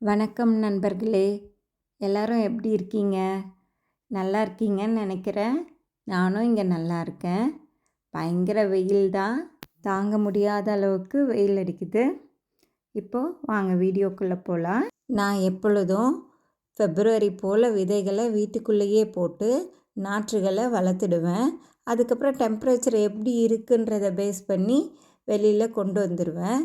வணக்கம் நண்பர்களே, எல்லாரும் எப்படி இருக்கீங்க? நல்லா இருக்கீங்கன்னு நினைக்கிறேன். நானும் இங்கே நல்லா இருக்கேன். பயங்கர வெயில் தான், தாங்க முடியாத அளவுக்கு வெயில் அடிக்குது. இப்போது வாங்க வீடியோக்குள்ளே போகலாம். நான் எப்பொழுதும் ஃபெப்ரவரி போல் விதைகளை வீட்டுக்குள்ளேயே போட்டு நாற்றுகளை வளர்த்துடுவேன். அதுக்கப்புறம் டெம்பரேச்சர் எப்படி இருக்குன்றதை பேஸ் பண்ணி வெளியில் கொண்டு வந்துடுவேன்.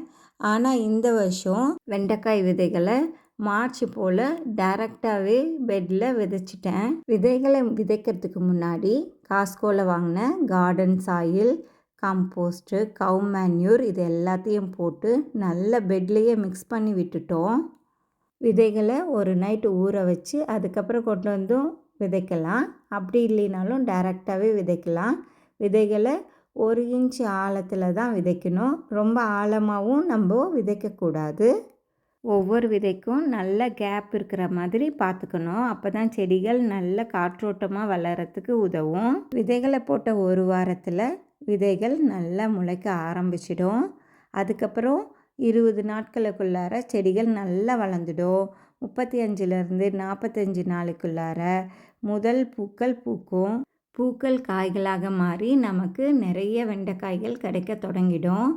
ஆனால் இந்த வருஷம் வெண்டைக்காய் விதைகளை மார்ச் போல் டைரெக்டாகவே பெட்டில் விதைச்சிட்டேன். விதைகளை விதைக்கிறதுக்கு முன்னாடி காஸ்கோவில் வாங்கின கார்டன் சாயில், கம்போஸ்ட்டு, கவு மேன்யூர் இது எல்லாத்தையும் போட்டு நல்ல பெட்லேயே மிக்ஸ் பண்ணி விட்டுட்டோம். விதைகளை ஒரு நைட்டு ஊற வச்சு அதுக்கப்புறம் கொண்டு வந்தும் விதைக்கலாம். அப்படி இல்லைனாலும் டைரெக்டாகவே விதைக்கலாம். விதைகளை 1 இன்ச் ஆழத்தில் தான் விதைக்கணும். ரொம்ப ஆழமாகவும் நம்ம விதைக்கக்கூடாது. ஒவ்வொரு விதைக்கும் நல்ல கேப் இருக்கிற மாதிரி பார்த்துக்கணும். அப்போ தான் செடிகள் நல்ல காற்றோட்டமாக வளர்கிறதுக்கு உதவும். விதைகளை போட்ட ஒரு வாரத்தில் விதைகள் நல்லா முளைக்க ஆரம்பிச்சிடும். அதுக்கப்புறம் 20 நாட்களுக்குள்ளார செடிகள் நல்லா வளர்ந்துடும். 35லேருந்து 45 நாளுக்குள்ளார முதல் பூக்கள் பூக்கும். பூக்கள் காய்களாக மாறி நமக்கு நிறைய வெண்டைக்காய்கள் கிடைக்க தொடங்கிடும்.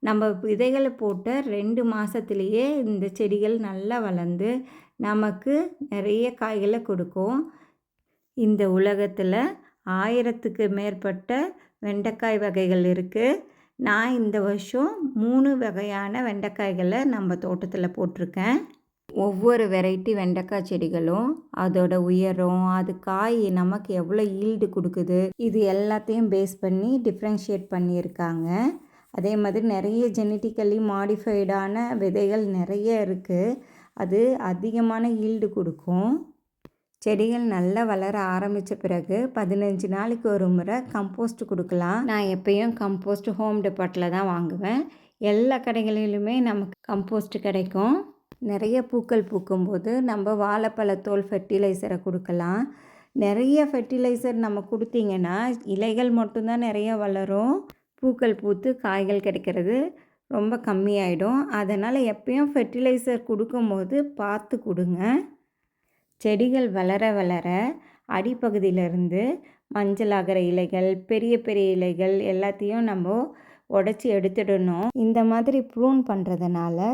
நம்ம விதைகளை போட்ட 2 மாதத்துலேயே இந்த செடிகள் நல்லா வளர்ந்து நமக்கு நிறைய காய்களை கொடுக்கும். இந்த உலகத்தில் 1000க்கு மேற்பட்ட வெண்டைக்காய் வகைகள் இருக்குது. நான் இந்த வருஷம் 3 வகையான வெண்டைக்காய்களை நம்ம தோட்டத்தில் போட்டிருக்கேன். ஒவ்வொரு வெரைட்டி வெண்டைக்காய் செடிகளும் அதோட உயரம், அது காய் நமக்கு எவ்வளோ ஈல்டு கொடுக்குது, இது எல்லாத்தையும் பேஸ் பண்ணி டிஃப்ரென்ஷியேட் பண்ணியிருக்காங்க. அதே மாதிரி நிறைய ஜெனட்டிக்கலி மாடிஃபைடான விதைகள் நிறைய இருக்குது. அது அதிகமான ஈல்டு கொடுக்கும். செடிகள் நல்லா வளர ஆரம்பித்த பிறகு 15 நாளைக்கு ஒரு முறை கம்போஸ்ட் கொடுக்கலாம். நான் எப்பயும் கம்போஸ்ட் ஹோம் டெபார்ட்டில் தான் வாங்குவேன். எல்லா கடைகளிலுமே நமக்கு கம்போஸ்ட் கிடைக்கும். நிறைய பூக்கள் பூக்கும்போது நம்ம வாழைப்பழத்தோல் ஃபெர்டிலைசரை கொடுக்கலாம். நிறைய ஃபெர்டிலைசர் நம்ம கொடுத்தீங்கன்னா இலைகள் மட்டும்தான் நிறைய வளரும். பூக்கள் பூத்து காய்கள் கிடைக்கிறது ரொம்ப கம்மியாயிடும். அதனால் எப்பயும் ஃபெர்டிலைசர் கொடுக்கும்போது பார்த்து கொடுங்க. செடிகள் வளர வளர அடிப்பகுதியிலேருந்து மஞ்சளாகிற இலைகள், பெரிய பெரிய இலைகள் எல்லாத்தையும் நம்ம உடச்சி எடுத்துடணும். இந்த மாதிரி ப்ரூன் பண்ணுறதுனால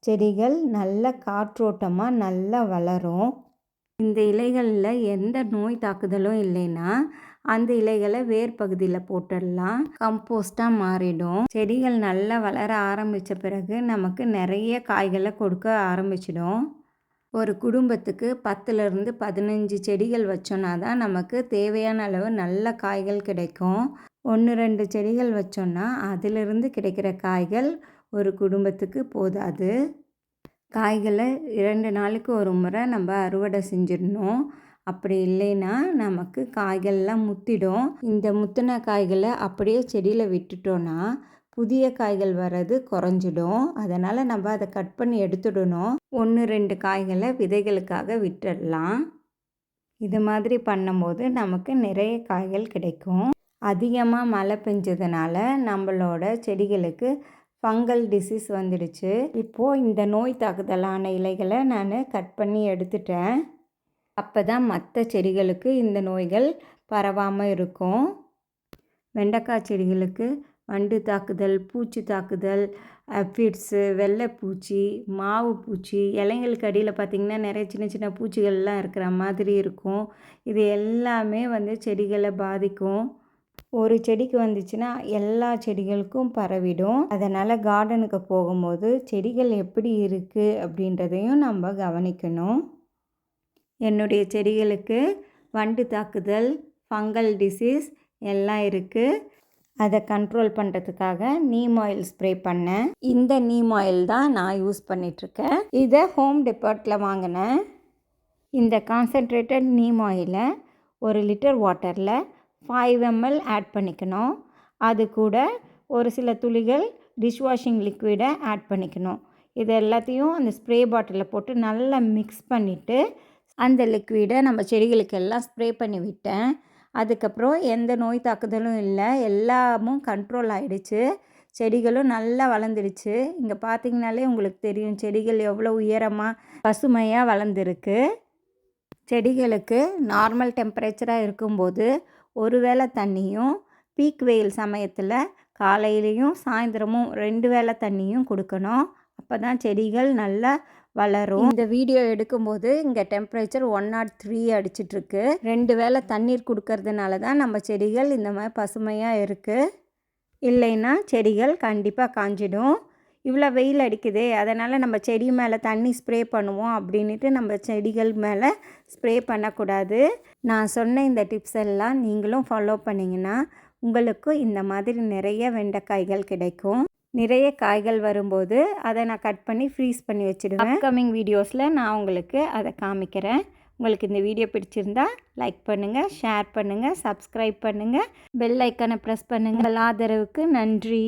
செடிகள் நல்ல காற்றோட்டமாக நல்லா வளரும். இந்த இலைகளில் எந்த நோய் தாக்குதலும் இல்லைன்னா அந்த இலைகளை வேர் பகுதியில் போட்டுடலாம். கம்போஸ்டாக மாறிடும். செடிகள் நல்லா வளர ஆரம்பித்த பிறகு நமக்கு நிறைய காய்களை கொடுக்க ஆரம்பிச்சிடும். ஒரு குடும்பத்துக்கு 10லேருந்து 15 செடிகள் வச்சோன்னா தான் நமக்கு தேவையான அளவு நல்ல காய்கள் கிடைக்கும். 1-2 செடிகள் வச்சோன்னா அதிலிருந்து கிடைக்கிற காய்கள் ஒரு குடும்பத்துக்கு போதாது. காய்களை 2 நாளுக்கு ஒரு முறை நம்ம அறுவடை செஞ்சிடணும். அப்படி இல்லைன்னா நமக்கு காய்கள்லாம் முத்திடும். இந்த முத்தின காய்களை அப்படியே செடியில் விட்டுட்டோன்னா புதிய காய்கள் வர்றது குறைஞ்சிடும். அதனால் நம்ம அதை கட் பண்ணி எடுத்துடணும். 1-2 காய்களை விதைகளுக்காக விட்டுடலாம். இது மாதிரி பண்ணும்போது நமக்கு நிறைய காய்கள் கிடைக்கும். அதிகமாக மழை பெஞ்சதுனால நம்மளோட செடிகளுக்கு ஃபங்கல் டிசீஸ் வந்துடுச்சு. இப்போது இந்த நோய் தாக்குதலான இலைகளை நான் கட் பண்ணி எடுத்துட்டேன். அப்போ தான் மற்ற செடிகளுக்கு இந்த நோய்கள் பரவாமல் இருக்கும். வெண்டைக்காய் செடிகளுக்கு வண்டு தாக்குதல், பூச்சி தாக்குதல், அஃபிட்ஸு, வெள்ளைப்பூச்சி, மாவு பூச்சி, இலைங்களுக்கு அடியில் பார்த்திங்கன்னா நிறைய சின்ன சின்ன பூச்சிகள்லாம் இருக்கிற மாதிரி இருக்கும். இது எல்லாமே செடிகளை பாதிக்கும். ஒரு செடிக்கு வந்துச்சுன்னா எல்லா செடிகளுக்கும் பரவிடும். அதனால் கார்டனுக்கு போகும்போது செடிகள் எப்படி இருக்குது அப்படின்றதையும் நம்ம கவனிக்கணும். என்னுடைய செடிகளுக்கு வண்டு தாக்குதல், ஃபங்கல் டிசீஸ் எல்லாம் இருக்குது. அதை கண்ட்ரோல் பண்ணுறதுக்காக நீம் ஆயில் ஸ்ப்ரே பண்ணேன். இந்த நீம் ஆயில் தான் நான் யூஸ் பண்ணிகிட்ருக்கேன். இதை ஹோம் டெபார்ட்டில் வாங்கினேன். இந்த கான்சன்ட்ரேட்டட் நீம் ஆயிலை 1 லிட்டர் வாட்டரில் 5 ml ஆட் பண்ணிக்கணும். அது கூட ஒரு சில துளிகள் டிஷ்வாஷிங் லிக்விடை ஆட் பண்ணிக்கணும். இது எல்லாத்தையும் அந்த ஸ்ப்ரே பாட்டிலில் போட்டு நல்லா மிக்ஸ் பண்ணிவிட்டு அந்த லிக்விடை நம்ம செடிகளுக்கெல்லாம் ஸ்ப்ரே பண்ணி விட்டேன். அதுக்கப்புறம் எந்த நோய் தாக்குதலும் இல்லை, எல்லாமும் கண்ட்ரோல் ஆகிடுச்சு. செடிகளும் நல்லா வளர்ந்துடுச்சு. இங்கே பார்த்தீங்கனாலே உங்களுக்கு தெரியும் செடிகள் எவ்வளோ உயரமாக பசுமையாக வளர்ந்துருக்கு. செடிகளுக்கு நார்மல் டெம்பரேச்சராக இருக்கும்போது ஒரு வேளை தண்ணியும், பீக் வெயில் சமயத்தில் காலையிலையும் சாயந்தரமும் 2 வேளை தண்ணியும் கொடுக்கணும். அப்போ தான் செடிகள் நல்லா வளரும். இந்த வீடியோ எடுக்கும்போது இங்கே டெம்பரேச்சர் 103 அடிச்சிட்ருக்கு. 2 வேளை தண்ணீர் கொடுக்கறதுனால தான் நம்ம செடிகள் இந்த மாதிரி பசுமையாக இருக்குது. இல்லைன்னா செடிகள் கண்டிப்பாக காஞ்சிடும். இவ்வளோ வெயில் அடிக்குதே, அதனால் நம்ம செடி மேலே தண்ணி ஸ்ப்ரே பண்ணுவோம் அப்படின்ட்டு நம்ம செடிகள் மேலே ஸ்ப்ரே பண்ணக்கூடாது. நான் சொன்ன இந்த டிப்ஸ் எல்லாம் நீங்களும் ஃபாலோ பண்ணிங்கன்னா உங்களுக்கும் இந்த மாதிரி நிறைய வெண்டைக்காய்கள் கிடைக்கும். நிறைய காய்கள் வரும்போது அதை நான் கட் பண்ணி ஃப்ரீஸ் பண்ணி வச்சுடுவேன். அப்கமிங் வீடியோஸில் நான் உங்களுக்கு அதை காமிக்கிறேன். உங்களுக்கு இந்த வீடியோ பிடிச்சிருந்தா லைக் பண்ணுங்கள், ஷேர் பண்ணுங்கள், சப்ஸ்கிரைப் பண்ணுங்கள், பெல் ஐக்கானை ப்ரெஸ் பண்ணுங்கள். ஆதரவுக்கு நன்றி.